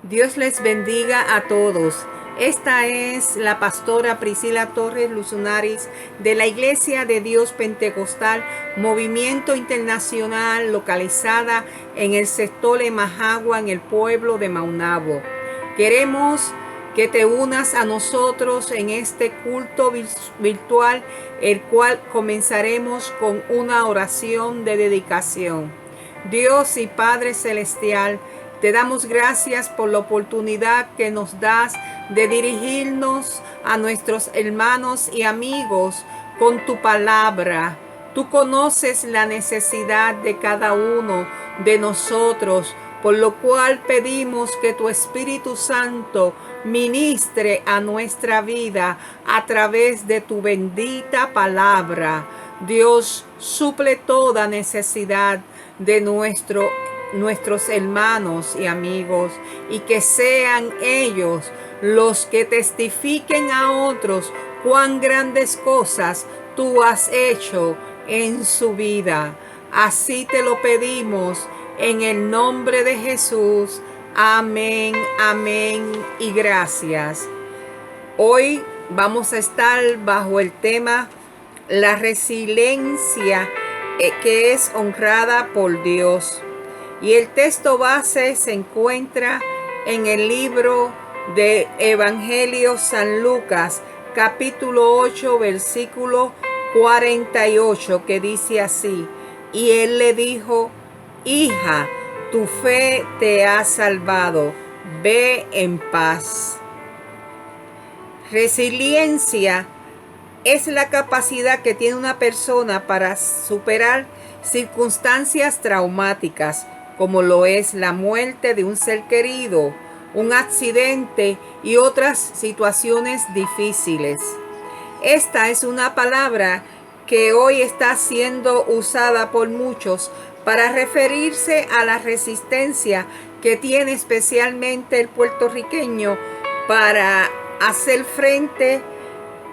Dios les bendiga a todos. Esta es la pastora Priscila Torres Luzunaris de la Iglesia de Dios Pentecostal, Movimiento Internacional, localizada en el sector de Majagua, en el pueblo de Maunabo. Queremos que te unas a nosotros en este culto virtual, el cual comenzaremos con una oración de dedicación. Dios y Padre Celestial, te damos gracias por la oportunidad que nos das de dirigirnos a nuestros hermanos y amigos con tu palabra. Tú conoces la necesidad de cada uno de nosotros, por lo cual pedimos que tu Espíritu Santo ministre a nuestra vida a través de tu bendita palabra. Dios, suple toda necesidad de nuestros hermanos y amigos, y que sean ellos los que testifiquen a otros cuán grandes cosas tú has hecho en su vida. Así te lo pedimos en el nombre de Jesús. Amén, amén y gracias. Hoy vamos a estar bajo el tema la resiliencia que es honrada por Dios. Y el texto base se encuentra en el libro de Evangelio San Lucas, capítulo 8, versículo 48, que dice así: y él le dijo: hija, tu fe te ha salvado, ve en paz. Resiliencia es la capacidad que tiene una persona para superar circunstancias traumáticas, como lo es la muerte de un ser querido, un accidente y otras situaciones difíciles. Esta es una palabra que hoy está siendo usada por muchos para referirse a la resistencia que tiene especialmente el puertorriqueño para hacer frente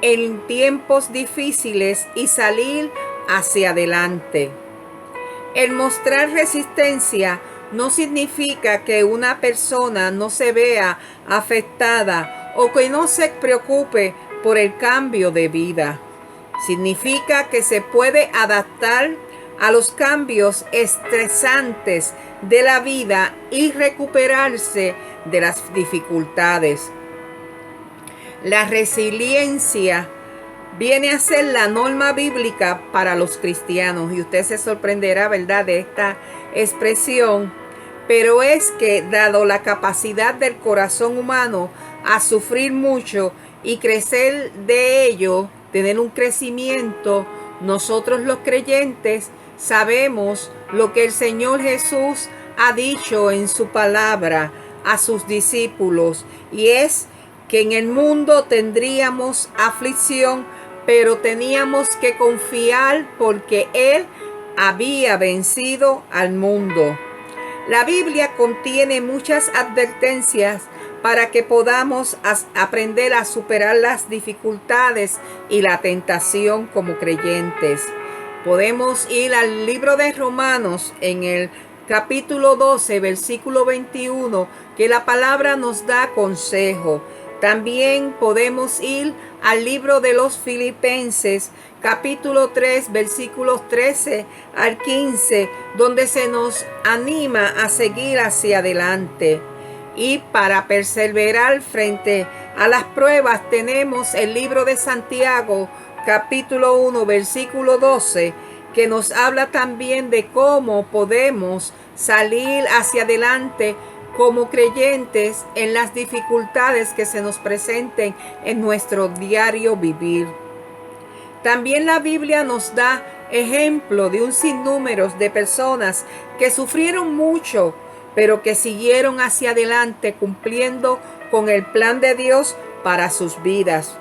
en tiempos difíciles y salir hacia adelante. El mostrar resistencia no significa que una persona no se vea afectada o que no se preocupe por el cambio de vida. Significa que se puede adaptar a los cambios estresantes de la vida y recuperarse de las dificultades. La resiliencia viene a ser la norma bíblica para los cristianos, y usted se sorprenderá, ¿verdad?, de esta expresión, pero es que dado la capacidad del corazón humano a sufrir mucho y crecer de ello, tener un crecimiento, nosotros los creyentes sabemos lo que el Señor Jesús ha dicho en su palabra a sus discípulos, y es que en el mundo tendríamos aflicción, pero teníamos que confiar porque Él había vencido al mundo. La Biblia contiene muchas advertencias para que podamos aprender a superar las dificultades y la tentación como creyentes. Podemos ir al libro de Romanos en el capítulo 12, versículo 21, que la palabra nos da consejo. También podemos ir al libro de los Filipenses, capítulo 3, versículos 13 al 15, donde se nos anima a seguir hacia adelante. Y para perseverar frente a las pruebas tenemos el libro de Santiago, capítulo 1, versículo 12, que nos habla también de cómo podemos salir hacia adelante como creyentes en las dificultades que se nos presenten en nuestro diario vivir. También la Biblia nos da ejemplo de un sinnúmero de personas que sufrieron mucho, pero que siguieron hacia adelante cumpliendo con el plan de Dios para sus vidas.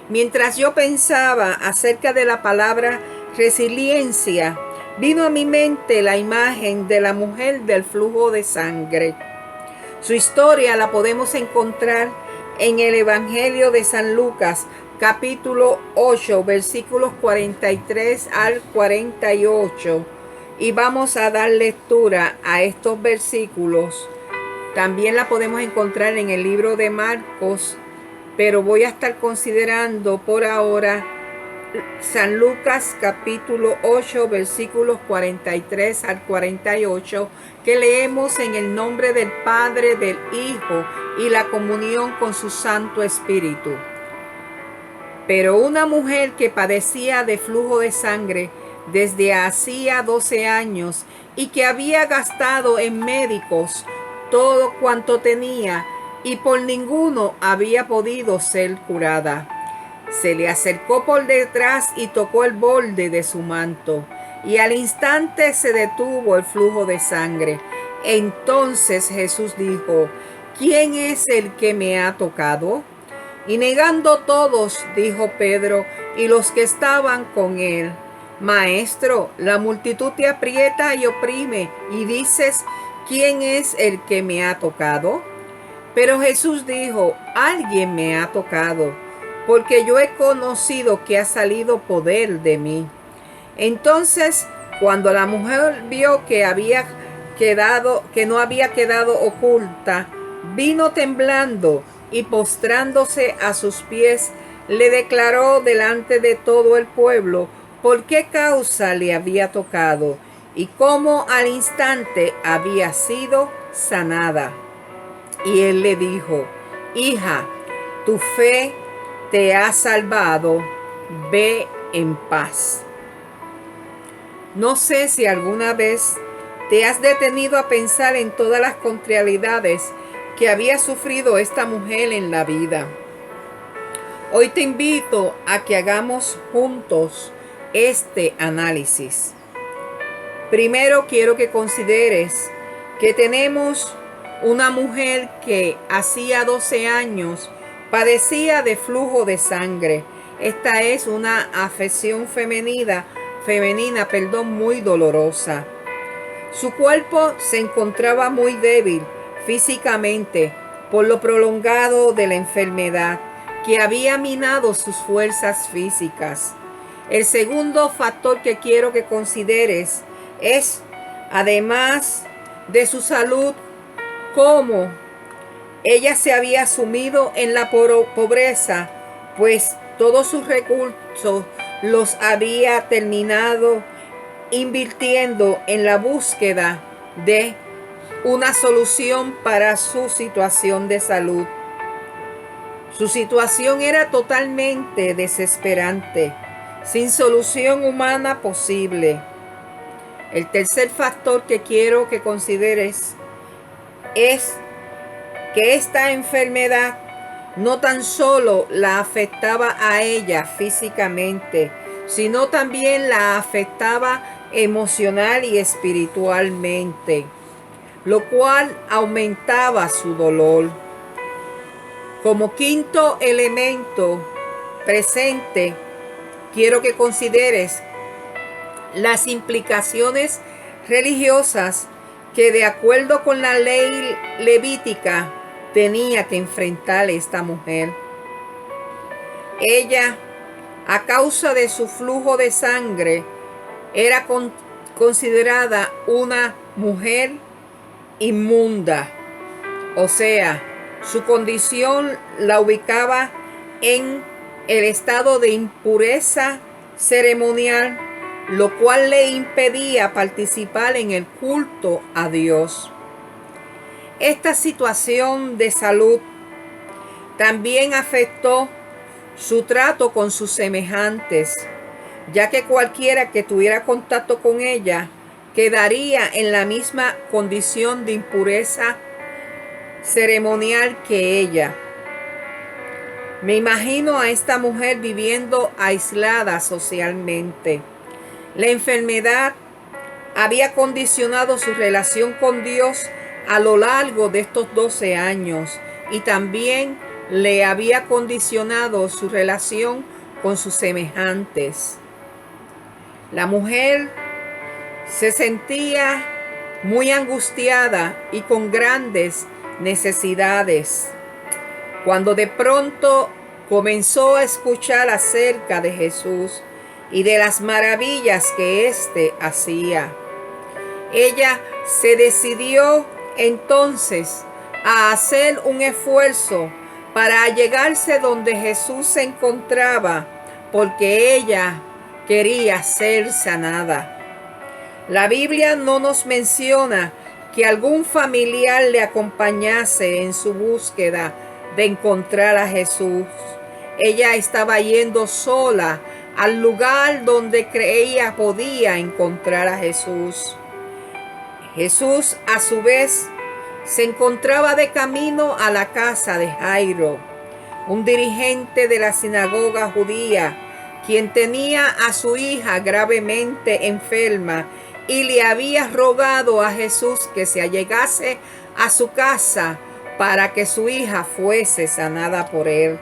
Mientras yo pensaba acerca de la palabra resiliencia, vino a mi mente la imagen de la mujer del flujo de sangre. Su historia la podemos encontrar en el Evangelio de San Lucas, capítulo 8, versículos 43 al 48. Y vamos a dar lectura a estos versículos También la podemos encontrar en el libro de Marcos, pero voy a estar considerando por ahora San Lucas capítulo 8 versículos 43 al 48, que leemos en el nombre del Padre, del Hijo y la comunión con su Santo Espíritu. Pero una mujer que padecía de flujo de sangre desde hacía 12 años y que había gastado en médicos todo cuanto tenía y por ninguno había podido ser curada, se le acercó por detrás y tocó el borde de su manto, y al instante se detuvo el flujo de sangre. Entonces Jesús dijo: ¿Quién es el que me ha tocado? Y negando todos, dijo Pedro y los que estaban con él: Maestro, la multitud te aprieta y oprime, y dices: ¿Quién es el que me ha tocado? Pero Jesús dijo: Alguien me ha tocado, porque yo he conocido que ha salido poder de mí. Entonces, cuando la mujer vio que no había quedado oculta, vino temblando y postrándose a sus pies, le declaró delante de todo el pueblo por qué causa le había tocado y cómo al instante había sido sanada. Y él le dijo: Hija, tu fe te ha salvado, ve en paz. No sé si alguna vez te has detenido a pensar en todas las contrariedades que había sufrido esta mujer en la vida. Hoy te invito a que hagamos juntos este análisis. Primero quiero que consideres que tenemos una mujer que hacía 12 años padecía de flujo de sangre. Esta es una afección femenina, muy dolorosa. Su cuerpo se encontraba muy débil físicamente por lo prolongado de la enfermedad que había minado sus fuerzas físicas. El segundo factor que quiero que consideres es, además de su salud, cómo ella se había sumido en la pobreza, pues todos sus recursos los había terminado invirtiendo en la búsqueda de una solución para su situación de salud. Su situación era totalmente desesperante, sin solución humana posible. El tercer factor que quiero que consideres es que esta enfermedad no tan solo la afectaba a ella físicamente, sino también la afectaba emocional y espiritualmente, lo cual aumentaba su dolor. Como quinto elemento presente, quiero que consideres las implicaciones religiosas que, de acuerdo con la ley levítica, tenía que enfrentar esta mujer. Ella, a causa de su flujo de sangre, era considerada una mujer inmunda. O sea, su condición la ubicaba en el estado de impureza ceremonial, lo cual le impedía participar en el culto a Dios. Esta situación de salud también afectó su trato con sus semejantes, ya que cualquiera que tuviera contacto con ella quedaría en la misma condición de impureza ceremonial que ella. Me imagino a esta mujer viviendo aislada socialmente. La enfermedad había condicionado su relación con Dios a lo largo de estos 12 años y también le había condicionado su relación con sus semejantes. La mujer se sentía muy angustiada y con grandes necesidades, cuando de pronto comenzó a escuchar acerca de Jesús y de las maravillas que éste hacía. Ella se decidió entonces a hacer un esfuerzo para llegarse donde Jesús se encontraba, porque ella quería ser sanada. La Biblia no nos menciona que algún familiar le acompañase en su búsqueda de encontrar a Jesús. Ella estaba yendo sola al lugar donde creía podía encontrar a Jesús. Jesús, a su vez, se encontraba de camino a la casa de Jairo, un dirigente de la sinagoga judía, quien tenía a su hija gravemente enferma y le había rogado a Jesús que se allegase a su casa para que su hija fuese sanada por él.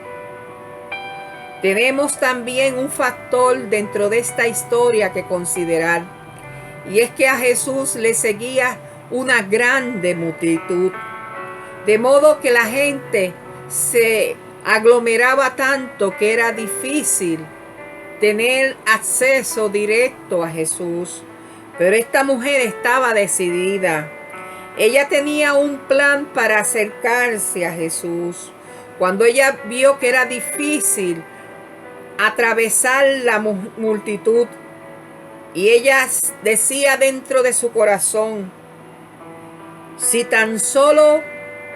Tenemos también un factor dentro de esta historia que considerar, y es que a Jesús le seguía una grande multitud, de modo que la gente se aglomeraba tanto que era difícil tener acceso directo a Jesús. Pero esta mujer estaba decidida. Ella tenía un plan para acercarse a Jesús. Cuando ella vio que era difícil atravesar la multitud, y ella decía dentro de su corazón: si tan solo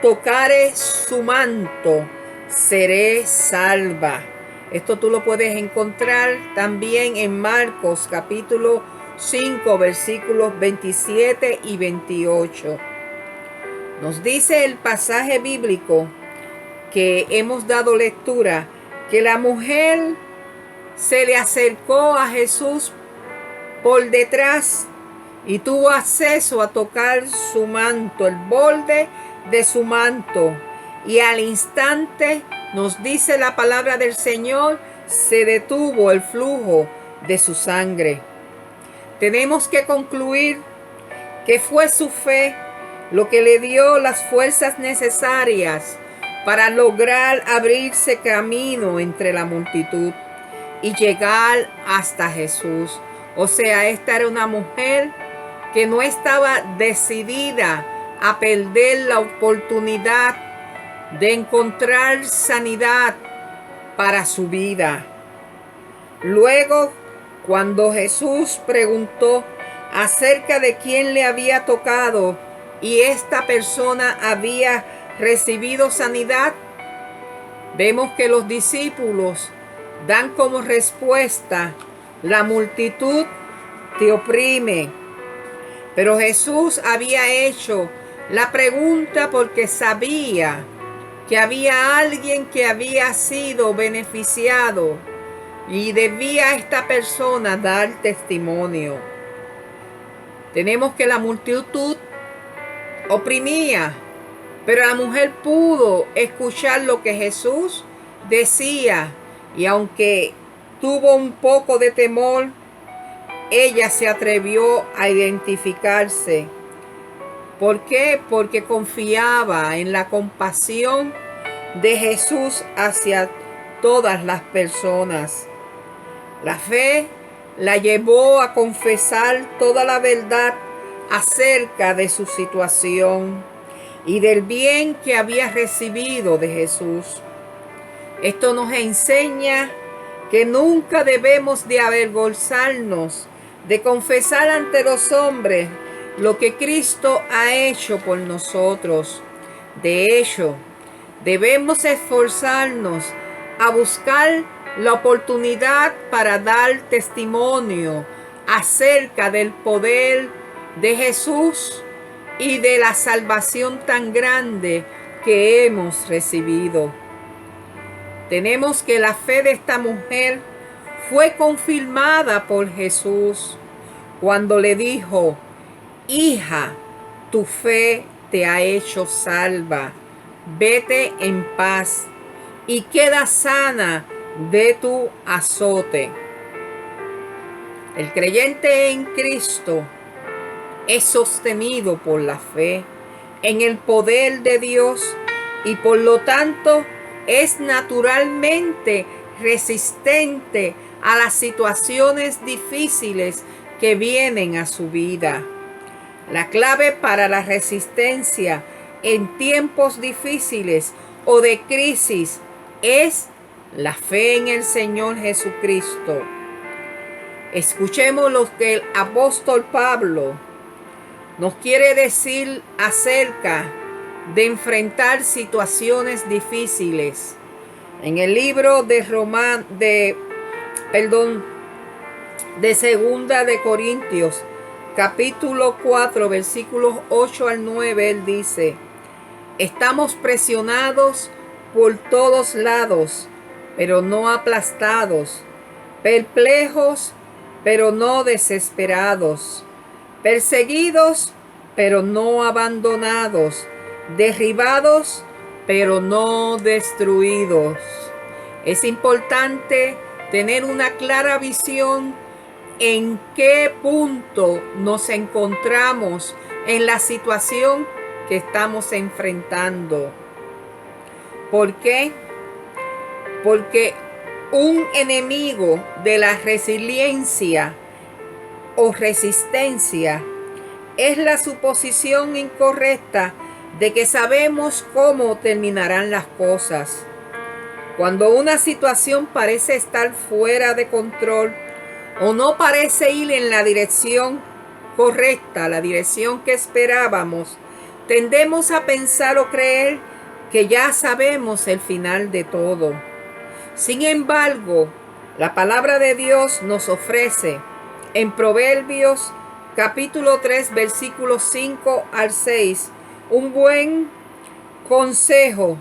tocare su manto, seré salva. Esto tú lo puedes encontrar también en Marcos capítulo 5 versículos 27 y 28. Nos dice el pasaje bíblico que hemos dado lectura que la mujer se le acercó a Jesús por detrás y tuvo acceso a tocar su manto, el borde de su manto, y al instante, nos dice la palabra del Señor, se detuvo el flujo de su sangre. Tenemos que concluir que fue su fe lo que le dio las fuerzas necesarias para lograr abrirse camino entre la multitud y llegar hasta Jesús. O sea, esta era una mujer que no estaba decidida a perder la oportunidad de encontrar sanidad para su vida. Luego, cuando Jesús preguntó acerca de quién le había tocado y esta persona había recibido sanidad, vemos que los discípulos dan como respuesta: la multitud te oprime. Pero Jesús había hecho la pregunta porque sabía que había alguien que había sido beneficiado y debía esta persona dar testimonio. Tenemos que la multitud oprimía, pero la mujer pudo escuchar lo que Jesús decía, y aunque tuvo un poco de temor, ella se atrevió a identificarse. ¿Por qué? Porque confiaba en la compasión de Jesús hacia todas las personas. La fe la llevó a confesar toda la verdad acerca de su situación y del bien que había recibido de Jesús. Esto nos enseña que nunca debemos de avergonzarnos de confesar ante los hombres lo que Cristo ha hecho por nosotros. De hecho, debemos esforzarnos a buscar la oportunidad para dar testimonio acerca del poder de Jesús y de la salvación tan grande que hemos recibido. Tenemos que la fe de esta mujer fue confirmada por Jesús cuando le dijo: hija, tu fe te ha hecho salva, vete en paz y queda sana de tu azote. El creyente en Cristo es sostenido por la fe en el poder de Dios y por lo tanto es naturalmente resistente a las situaciones difíciles que vienen a su vida. La clave para la resistencia en tiempos difíciles o de crisis es la fe en el Señor Jesucristo. Escuchemos lo que el apóstol Pablo nos quiere decir acerca de enfrentar situaciones difíciles. En el libro de Segunda de Corintios, capítulo 4, versículos 8 al 9, él dice: estamos presionados por todos lados, pero no aplastados, perplejos, pero no desesperados, perseguidos, pero no abandonados, derribados, pero no destruidos. Es importante tener una clara visión en qué punto nos encontramos en la situación que estamos enfrentando. ¿Por qué? Porque un enemigo de la resiliencia o resistencia es la suposición incorrecta de que sabemos cómo terminarán las cosas. Cuando una situación parece estar fuera de control o no parece ir en la dirección correcta, la dirección que esperábamos, tendemos a pensar o creer que ya sabemos el final de todo. Sin embargo, la palabra de Dios nos ofrece en Proverbios capítulo 3, versículos 5 al 6, un buen consejo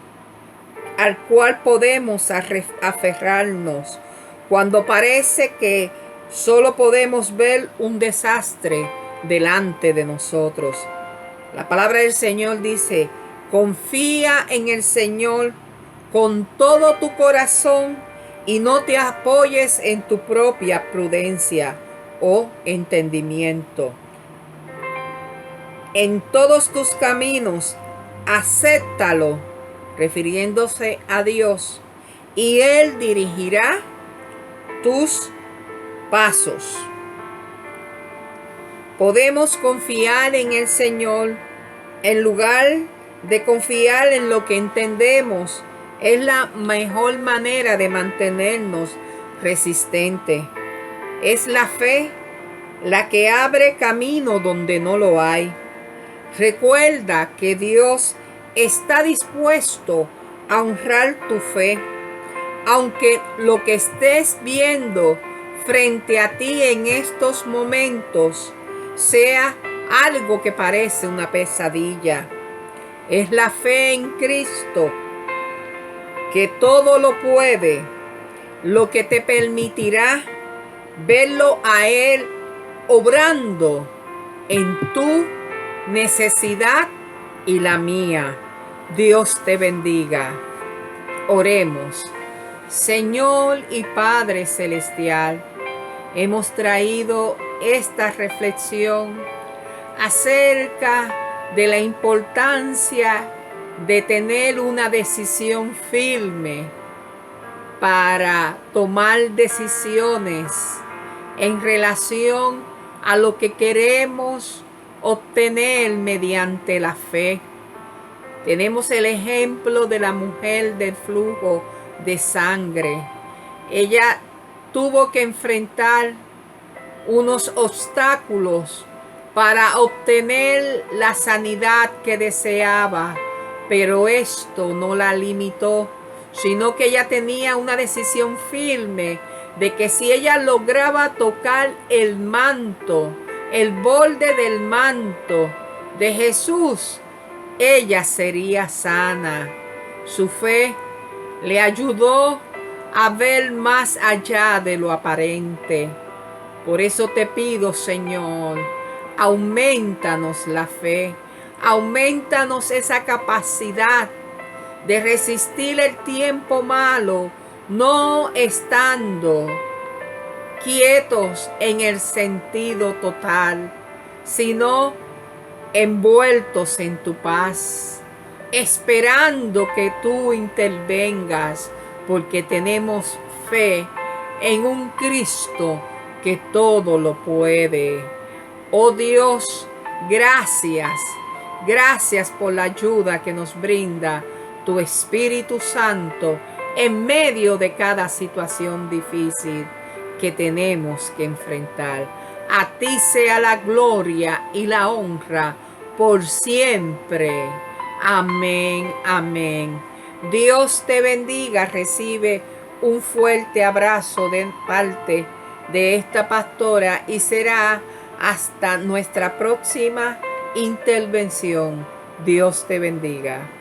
al cual podemos aferrarnos cuando parece que solo podemos ver un desastre delante de nosotros. La palabra del Señor dice: confía en el Señor con todo tu corazón y no te apoyes en tu propia prudencia o entendimiento. En todos tus caminos, acéptalo, refiriéndose a Dios, y Él dirigirá tus pasos. Podemos confiar en el Señor en lugar de confiar en lo que entendemos. Es la mejor manera de mantenernos resistentes. Es la fe la que abre camino donde no lo hay. Recuerda que Dios está dispuesto a honrar tu fe, aunque lo que estés viendo frente a ti en estos momentos sea algo que parece una pesadilla. Es la fe en Cristo, que todo lo puede, lo que te permitirá verlo a Él obrando en tu necesidad y la mía. Dios te bendiga. Oremos. Señor y Padre Celestial, hemos traído esta reflexión acerca de la importancia de tener una decisión firme para tomar decisiones en relación a lo que queremos obtener mediante la fe. Tenemos el ejemplo de la mujer del flujo de sangre. Ella tuvo que enfrentar unos obstáculos para obtener la sanidad que deseaba, pero esto no la limitó, sino que ella tenía una decisión firme de que si ella lograba tocar el manto, el borde del manto de Jesús, ella sería sana. Su fe le ayudó a ver más allá de lo aparente. Por eso te pido, Señor, aumentanos la fe, aumentanos esa capacidad de resistir el tiempo malo, no estando quietos en el sentido total, sino envueltos en tu paz, esperando que tú intervengas, porque tenemos fe en un Cristo que todo lo puede. Oh Dios, gracias Gracias por la ayuda que nos brinda tu Espíritu Santo en medio de cada situación difícil que tenemos que enfrentar. A ti sea la gloria y la honra por siempre. Amén, amén. Dios te bendiga. Recibe un fuerte abrazo de parte de esta pastora y será hasta nuestra próxima intervención. Dios te bendiga.